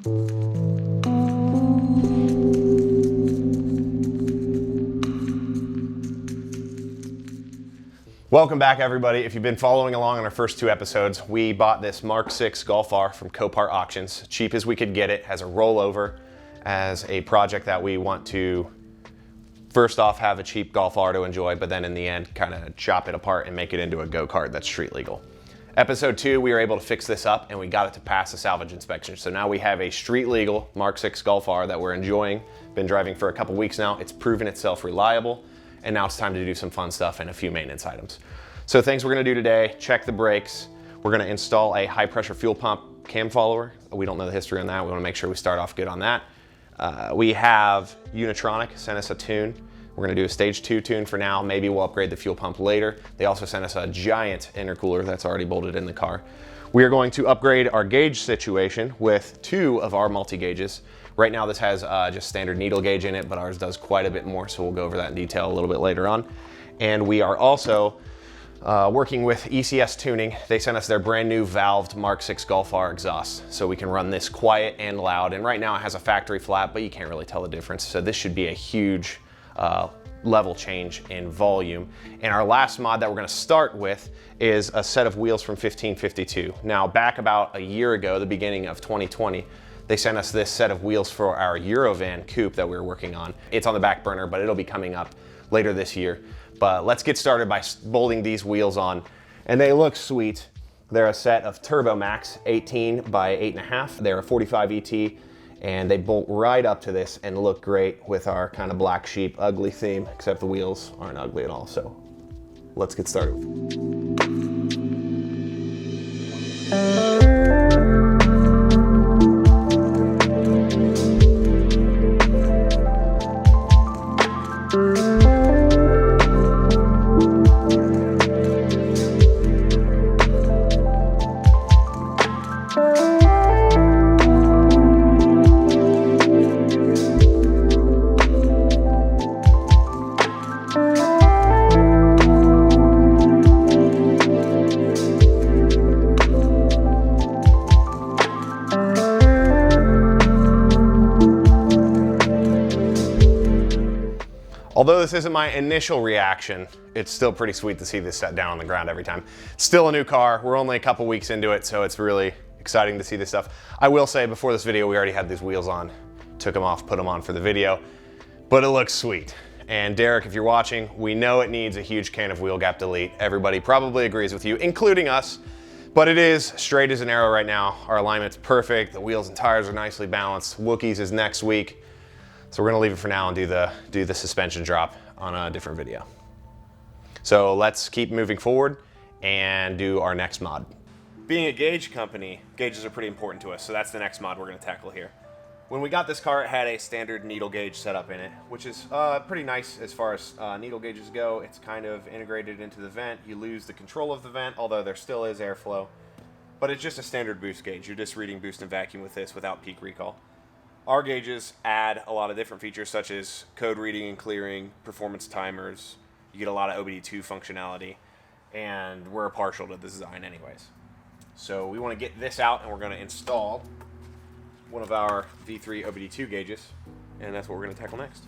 Welcome back, everybody. If you've been following along on our first two episodes, we bought this Mark 6 Golf R from Copart Auctions, cheap as we could get it, as a rollover, as a project that we want to first off have a cheap Golf R to enjoy, but then in the end kind of chop it apart and make it into a go-kart that's street legal. Episode 2, we were able to fix this up and we got it to pass the salvage inspection. So now we have a street legal Mark 6 Golf R that we're enjoying. Been driving for a couple weeks now. It's proven itself reliable. And now it's time to do some fun stuff and a few maintenance items. So things we're gonna do today: check the brakes. We're gonna install a high pressure fuel pump cam follower. We don't know the history on that. We wanna make sure we start off good on that. We have Unitronic sent us a tune. We're gonna do a stage 2 tune for now. Maybe we'll upgrade the fuel pump later. They also sent us a giant intercooler that's already bolted in the car. We are going to upgrade our gauge situation with 2 of our multi-gauges. Right now this has just standard needle gauge in it, but ours does quite a bit more, so we'll go over that in detail a little bit later on. And we are also working with ECS Tuning. They sent us their brand new valved Mark 6 Golf R exhaust, so we can run this quiet and loud. And right now it has a factory flat, but you can't really tell the difference. So this should be a huge level change in volume. And our last mod that we're gonna start with is a set of wheels from 1552. Now, back about a year ago, the beginning of 2020, they sent us this set of wheels for our Eurovan coupe that we were working on. It's on the back burner, but it'll be coming up later this year. But let's get started by bolting these wheels on. And they look sweet. They're a set of Turbo Max 18 by 8.5. They're a 45 ET, and they bolt right up to this and look great with our kind of black sheep ugly theme, except the wheels aren't ugly at all. So let's get started. Although this isn't my initial reaction, it's still pretty sweet to see this set down on the ground every time. Still a new car. We're only a couple weeks into it, so it's really exciting to see this stuff. I will say, before this video, we already had these wheels on. Took them off, put them on for the video, but it looks sweet. And Derek, if you're watching, we know it needs a huge can of wheel gap delete. Everybody probably agrees with you, including us, but it is straight as an arrow right now. Our alignment's perfect. The wheels and tires are nicely balanced. Wookiees is next week. So we're gonna leave it for now and do the suspension drop on a different video. So let's keep moving forward and do our next mod. Being a gauge company, gauges are pretty important to us, so that's the next mod we're gonna tackle here. When we got this car, it had a standard needle gauge setup in it, which is pretty nice as far as needle gauges go. It's kind of integrated into the vent. You lose the control of the vent, although there still is airflow, but it's just a standard boost gauge. You're just reading boost and vacuum with this without peak recall. Our gauges add a lot of different features, such as code reading and clearing, performance timers. You get a lot of OBD2 functionality, and we're partial to the design anyways. So we want to get this out, and we're going to install one of our V3 OBD2 gauges, and that's what we're going to tackle next.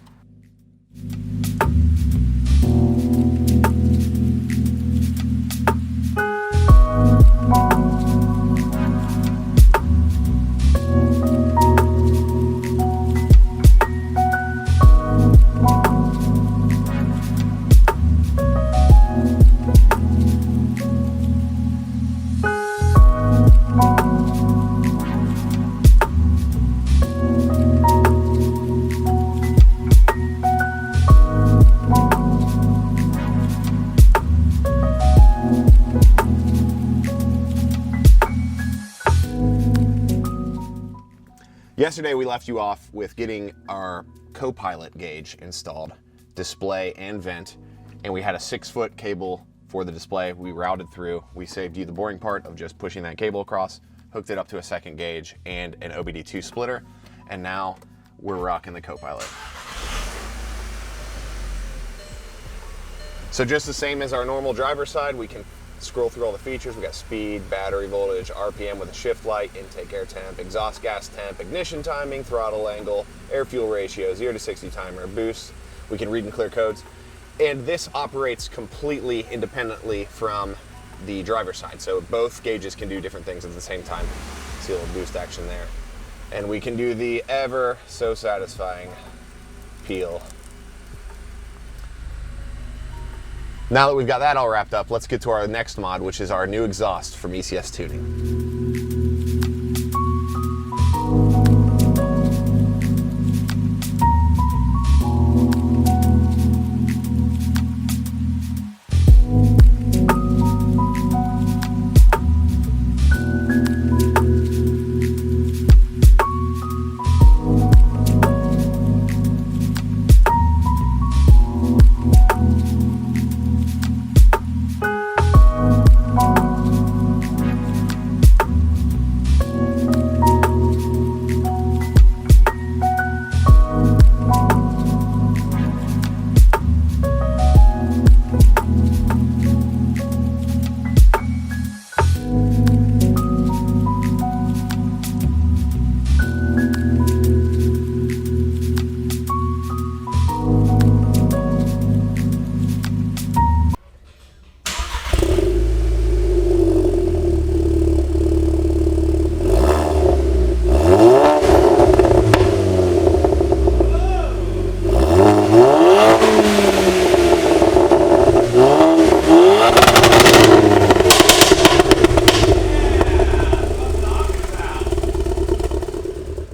Yesterday we left you off with getting our co-pilot gauge installed, display and vent, and we had a 6-foot cable for the display we routed through. We saved you the boring part of just pushing that cable across, hooked it up to a second gauge and an OBD2 splitter, and now we're rocking the co-pilot. So just the same as our normal driver's side, we can scroll through all the features. We got speed, battery voltage, RPM with a shift light, intake air temp, exhaust gas temp, ignition timing, throttle angle, air fuel ratio, 0 to 60 timer, boost. We can read and clear codes. And this operates completely independently from the driver's side. So both gauges can do different things at the same time. See a little boost action there. And we can do the ever so satisfying peel. Now that we've got that all wrapped up, let's get to our next mod, which is our new exhaust from ECS Tuning.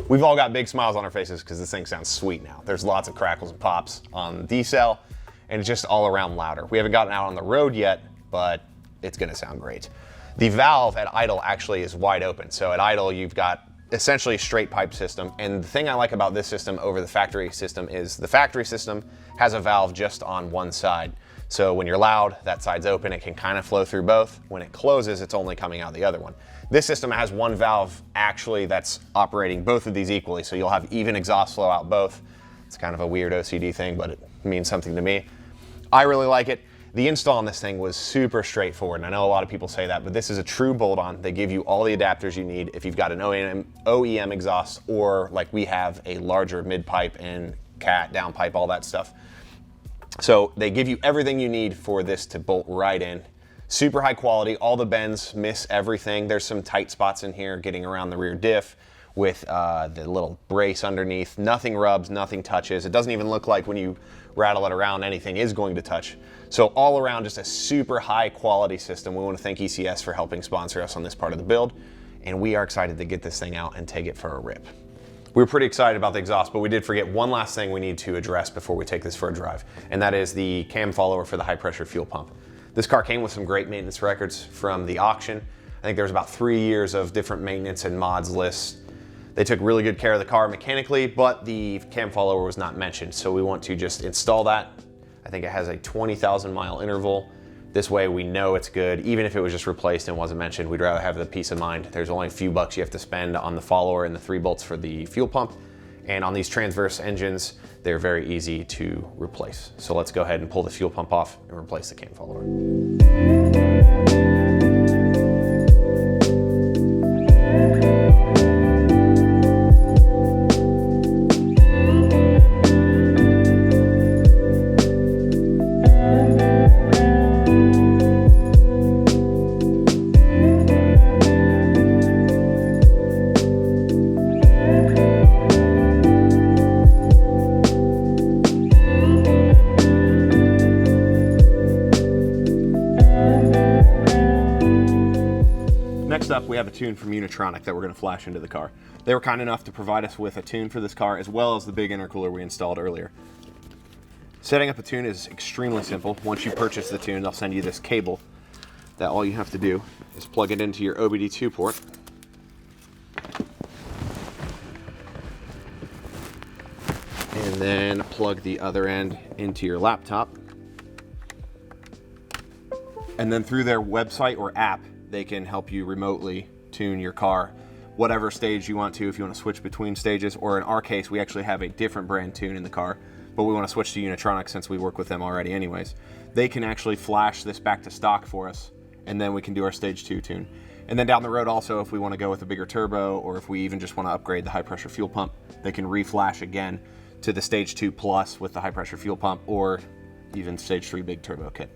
We've all got big smiles on our faces because this thing sounds sweet now. There's lots of crackles and pops on the D-cell, and it's just all around louder. We haven't gotten out on the road yet, but it's gonna sound great. The valve at idle actually is wide open. So at idle, you've got essentially a straight pipe system. And the thing I like about this system over the factory system is the factory system has a valve just on one side. So when you're loud, that side's open, it can kind of flow through both. When it closes, it's only coming out the other one. This system has one valve actually that's operating both of these equally, so you'll have even exhaust flow out both. It's kind of a weird OCD thing, but it means something to me. I really like it. The install on this thing was super straightforward, and I know a lot of people say that, but this is a true bolt-on. They give you all the adapters you need if you've got an OEM exhaust, or like we have a larger mid-pipe and cat, downpipe, all that stuff. So they give you everything you need for this to bolt right in. Super high quality, all the bends miss everything. There's some tight spots in here getting around the rear diff with the little brace underneath. Nothing rubs, nothing touches. It doesn't even look like when you rattle it around anything is going to touch. So all around, just a super high quality system. We want to thank ECS for helping sponsor us on this part of the build, and we are excited to get this thing out and take it for a rip. We were pretty excited about the exhaust, but we did forget one last thing we need to address before we take this for a drive, and that is the cam follower for the high pressure fuel pump. This car came with some great maintenance records from the auction. I think there was about 3 years of different maintenance and mods lists. They took really good care of the car mechanically, but the cam follower was not mentioned, so we want to just install that. I think it has a 20,000 mile interval. This way we know it's good. Even if it was just replaced and wasn't mentioned, we'd rather have the peace of mind. There's only a few bucks you have to spend on the follower and the 3 bolts for the fuel pump. And on these transverse engines, they're very easy to replace. So let's go ahead and pull the fuel pump off and replace the cam follower. Next up, we have a tune from Unitronic that we're going to flash into the car. They were kind enough to provide us with a tune for this car, as well as the big intercooler we installed earlier. Setting up a tune is extremely simple. Once you purchase the tune, they'll send you this cable that all you have to do is plug it into your OBD2 port. And then plug the other end into your laptop. And then through their website or app, they can help you remotely tune your car, whatever stage you want to, if you want to switch between stages, or in our case, we actually have a different brand tune in the car, but we want to switch to Unitronic since we work with them already anyways. They can actually flash this back to stock for us, and then we can do our stage 2 tune. And then down the road also, if we want to go with a bigger turbo, or if we even just want to upgrade the high pressure fuel pump, they can reflash again to the stage 2 plus with the high pressure fuel pump, or even stage 3 big turbo kit.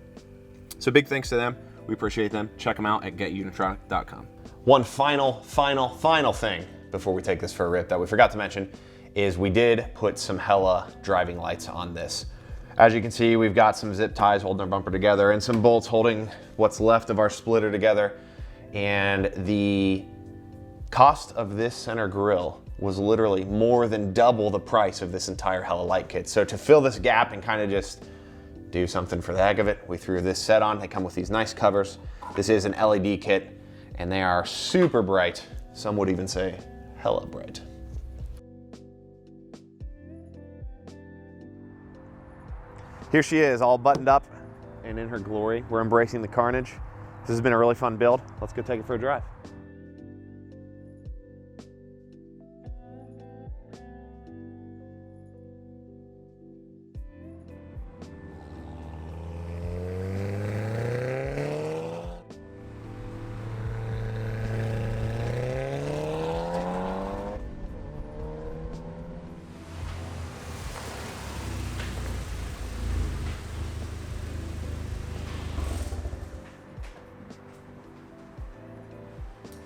So big thanks to them. We appreciate them. Check them out at getunitronic.com. One final thing before we take this for a rip that we forgot to mention is we did put some Hella driving lights on this. As you can see, we've got some zip ties holding our bumper together and some bolts holding what's left of our splitter together. And the cost of this center grille was literally more than double the price of this entire Hella light kit. So to fill this gap and kind of just do something for the heck of it, we threw this set on. They come with these nice covers. This is an LED kit, and they are super bright. Some would even say hella bright. Here she is, all buttoned up and in her glory. We're embracing the carnage. This has been a really fun build. Let's go take it for a drive.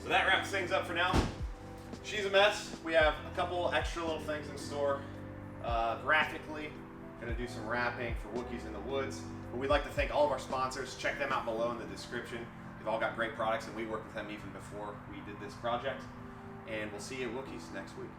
So that wraps things up for now. She's a mess. We have a couple extra little things in store. Graphically, gonna do some wrapping for Wookiees in the Woods. But we'd like to thank all of our sponsors. Check them out below in the description. They've all got great products, and we worked with them even before we did this project. And we'll see you at Wookiees next week.